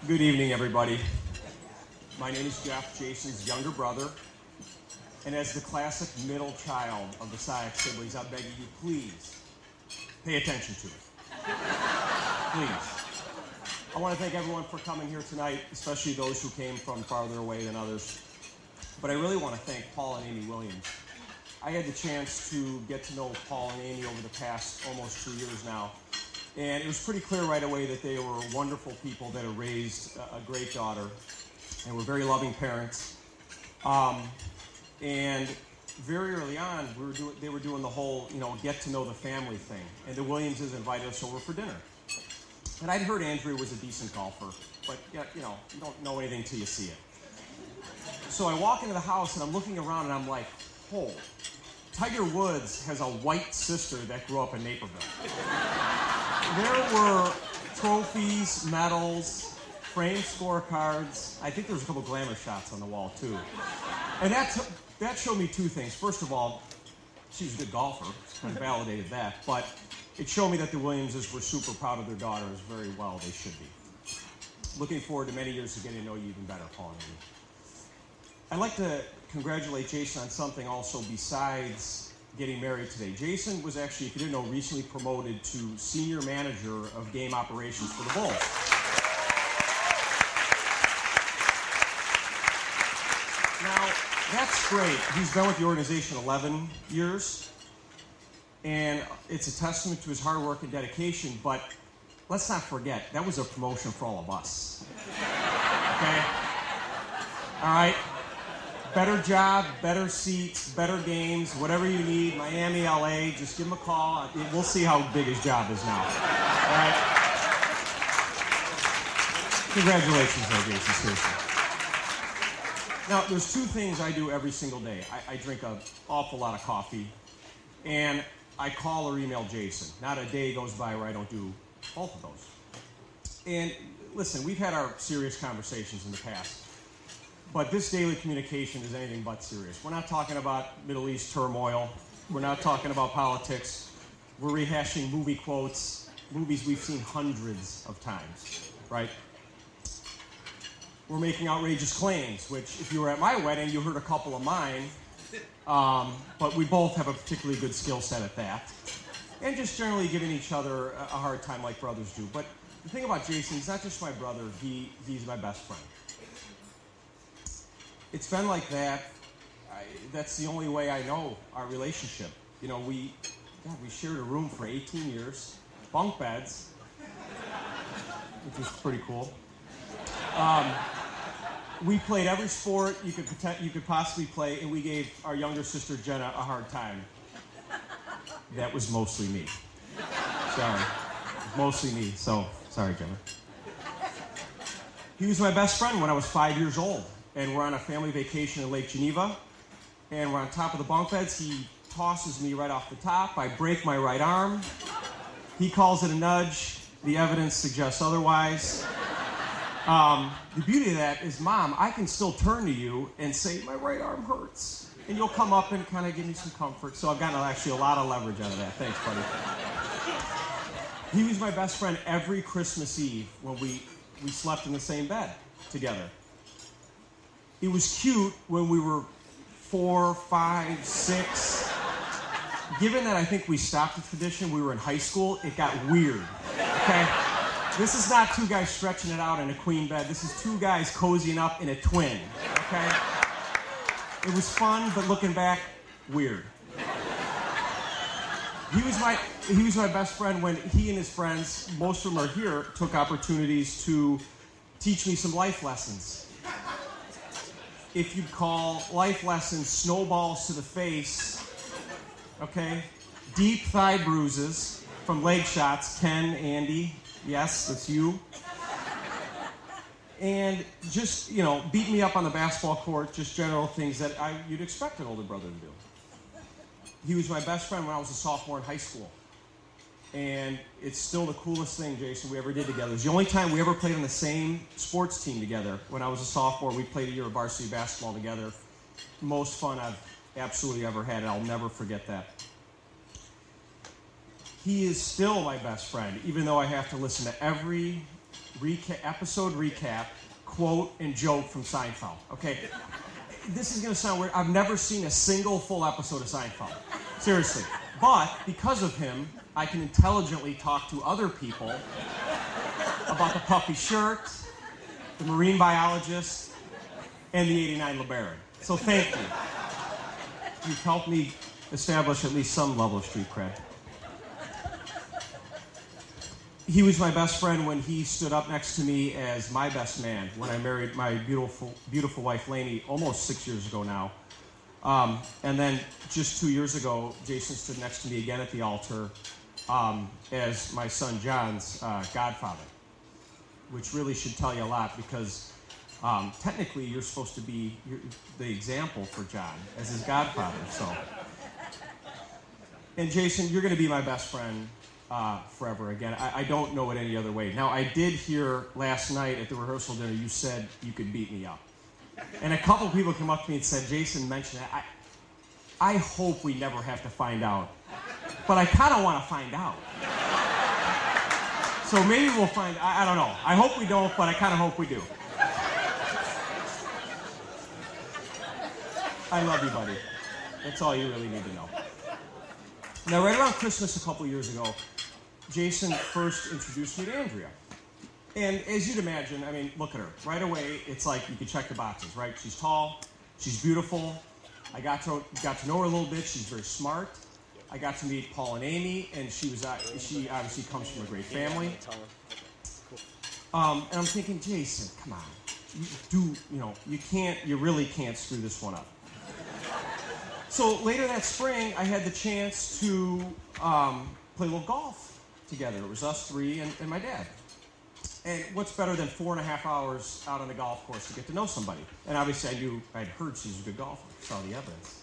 Good evening, everybody. My name is Jeff, Jason's younger brother, and as the classic middle child of the Syack siblings, I'm begging you, please pay attention to it. Please. I want to thank everyone for coming here tonight, especially those who came from farther away than others. But I really want to thank Paul and Amy Williams. I had the chance to get to know Paul and Amy over the past almost 2 years now. And it was pretty clear right away that they were wonderful people that had raised a great daughter and were very loving parents. And very early on, they were doing the whole, get to know the family thing. And the Williamses invited us over for dinner. And I'd heard Andrea was a decent golfer, but you don't know anything till you see it. So I walk into the house and I'm looking around and I'm like, oh, Tiger Woods has a white sister that grew up in Naperville. There were trophies, medals, framed scorecards. I think there was a couple glamour shots on the wall, too. And that showed me two things. First of all, she was a good golfer. Kind of validated that. But it showed me that the Williamses were super proud of their daughter, as very well they should be. Looking forward to many years of getting to know you even better, Paul and Amy. I'd like to congratulate Jason on something also besides getting married today. Jason was actually, if you didn't know, recently promoted to senior manager of game operations for the Bulls. Now, that's great. He's been with the organization 11 years, and it's a testament to his hard work and dedication, but let's not forget, that was a promotion for all of us. Okay? All right? Better job, better seats, better games, whatever you need, Miami, LA, just give him a call. We'll see how big his job is now. All right? Congratulations, though, Jason, seriously. Now, there's two things I do every single day. I drink an awful lot of coffee, and I call or email Jason. Not a day goes by where I don't do both of those. And listen, we've had our serious conversations in the past. But this daily communication is anything but serious. We're not talking about Middle East turmoil. We're not talking about politics. We're rehashing movie quotes, movies we've seen hundreds of times, right? We're making outrageous claims, which if you were at my wedding, you heard a couple of mine. But we both have a particularly good skill set at that. And just generally giving each other a hard time like brothers do. But the thing about Jason, he's not just my brother, he's my best friend. It's been like that. That's the only way I know our relationship. We shared a room for 18 years, bunk beds, which was pretty cool. We played every sport you could possibly play, and we gave our younger sister Jenna a hard time. That was mostly me. Sorry, mostly me. So sorry, Jenna. He was my best friend when I was 5 years old. And we're on a family vacation in Lake Geneva, and we're on top of the bunk beds. He tosses me right off the top. I break my right arm. He calls it a nudge. The evidence suggests otherwise. The beauty of that is, Mom, I can still turn to you and say, my right arm hurts. And you'll come up and kind of give me some comfort. So I've gotten actually a lot of leverage out of that. Thanks, buddy. He was my best friend every Christmas Eve when we slept in the same bed together. It was cute when we were 4, 5, 6. Given that I think we stopped the tradition, we were in high school, it got weird, okay? This is not two guys stretching it out in a queen bed. This is two guys cozying up in a twin, okay? It was fun, but looking back, weird. He was my best friend when he and his friends, most of them are here, took opportunities to teach me some life lessons. If you'd call life lessons snowballs to the face, okay? Deep thigh bruises from leg shots. Ken, Andy, yes, that's you. And just, beat me up on the basketball court, just general things that you'd expect an older brother to do. He was my best friend when I was a sophomore in high school. And it's still the coolest thing, Jason, we ever did together. It was the only time we ever played on the same sports team together. When I was a sophomore, we played a year of varsity basketball together. Most fun I've absolutely ever had, and I'll never forget that. He is still my best friend, even though I have to listen to every episode recap, quote, and joke from Seinfeld. Okay? This is going to sound weird. I've never seen a single full episode of Seinfeld. Seriously. But because of him, I can intelligently talk to other people about the puffy shirt, the marine biologist, and the 89 LeBaron. So thank you. You've helped me establish at least some level of street cred. He was my best friend when he stood up next to me as my best man when I married my beautiful wife, Lainey, almost 6 years ago now. And then just 2 years ago, Jason stood next to me again at the altar as my son John's godfather, which really should tell you a lot because technically you're supposed to be the example for John as his godfather. So, and Jason, you're going to be my best friend forever again. I don't know it any other way. Now, I did hear last night at the rehearsal dinner you said you could beat me up. And a couple people came up to me and said, Jason mentioned that. I hope we never have to find out. But I kind of want to find out. So maybe we'll find, I don't know. I hope we don't, but I kind of hope we do. I love you, buddy. That's all you really need to know. Now, right around Christmas a couple years ago, Jason first introduced me to Andrea. And as you'd imagine, I mean, look at her. Right away, it's like you can check the boxes, right? She's tall, she's beautiful. I got to know her a little bit. She's very smart. I got to meet Paul and Amy, and she obviously comes from a great family. And I'm thinking, Jason, come on, you really can't screw this one up. So later that spring, I had the chance to play a little golf together. It was us three and my dad. And what's better than 4.5 hours out on the golf course to get to know somebody? And obviously I'd heard she was a good golfer, saw the evidence.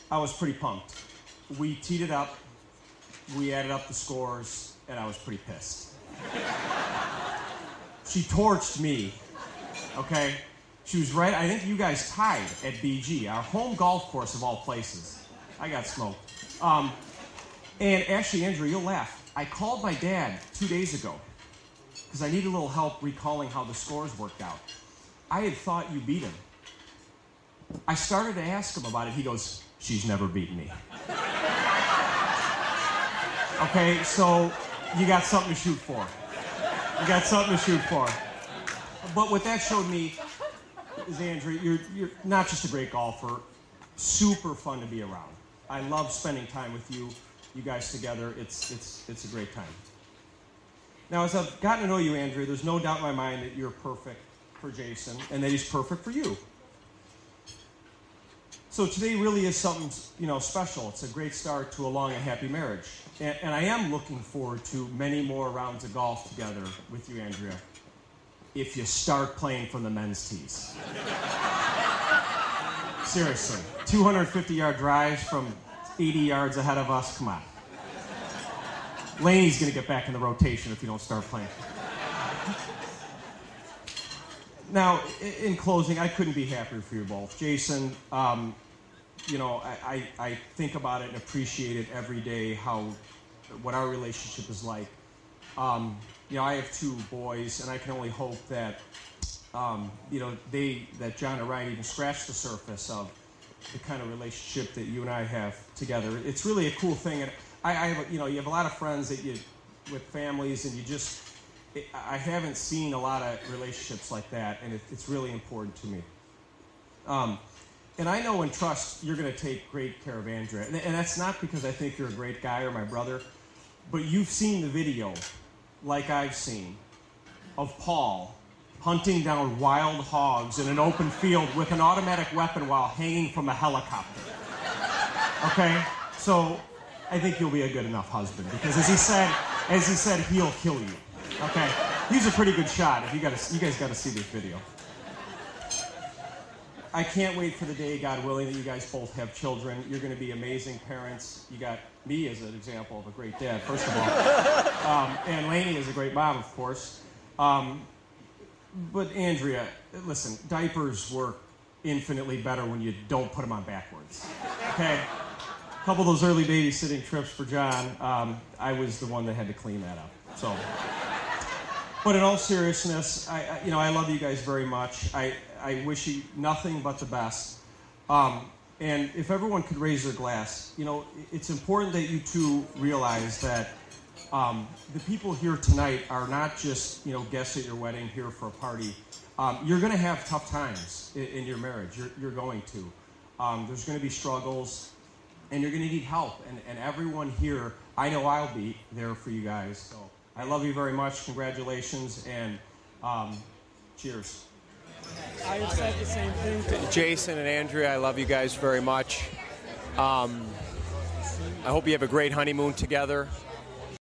I was pretty pumped. We teed it up, we added up the scores, and I was pretty pissed. She torched me, okay? She was right, I think you guys tied at BG, our home golf course of all places. I got smoked. And actually, Andrew, you'll laugh. I called my dad 2 days ago because I needed a little help recalling how the scores worked out. I had thought you beat him. I started to ask him about it. He goes, she's never beaten me. Okay, so you got something to shoot for. You got something to shoot for. But what that showed me is, Andrew, you're not just a great golfer, super fun to be around. I love spending time with you guys together. It's a great time. Now, as I've gotten to know you, Andrea, there's no doubt in my mind that you're perfect for Jason and that he's perfect for you. So today really is something, special. It's a great start to a long and happy marriage. And I am looking forward to many more rounds of golf together with you, Andrea, if you start playing from the men's tees. Seriously, 250-yard drives from 80 yards ahead of us, come on. Laney's going to get back in the rotation if you don't start playing. Now, in closing, I couldn't be happier for you both. Jason, I think about it and appreciate it every day, what our relationship is like. I have 2 boys, and I can only hope that, that John and Ryan even scratch the surface of the kind of relationship that you and I have together. It's really a cool thing, and you have a lot of friends with families, and I haven't seen a lot of relationships like that, and it's really important to me. And I know and trust you're going to take great care of Andrea, and that's not because I think you're a great guy or my brother, but you've seen the video, like I've seen, of Paul hunting down wild hogs in an open field with an automatic weapon while hanging from a helicopter. Okay? So I think you'll be a good enough husband because as he said, he'll kill you. Okay? He's a pretty good shot. You guys got to see this video. I can't wait for the day, God willing, that you guys both have children. You're going to be amazing parents. You got me as an example of a great dad, first of all. And Lainey is a great mom, of course. But Andrea, listen, diapers work infinitely better when you don't put them on backwards. Okay? A couple of those early babysitting trips for John, I was the one that had to clean that up. So, But in all seriousness, I love you guys very much. I wish you nothing but the best. And if everyone could raise their glass, it's important that you two realize that the people here tonight are not just, guests at your wedding here for a party. You're going to have tough times in your marriage. You're going to. There's going to be struggles, and you're going to need help. And everyone here, I know I'll be there for you guys. So I love you very much. Congratulations, and cheers. I have said the same thing. Jason and Andrea, I love you guys very much. I hope you have a great honeymoon together.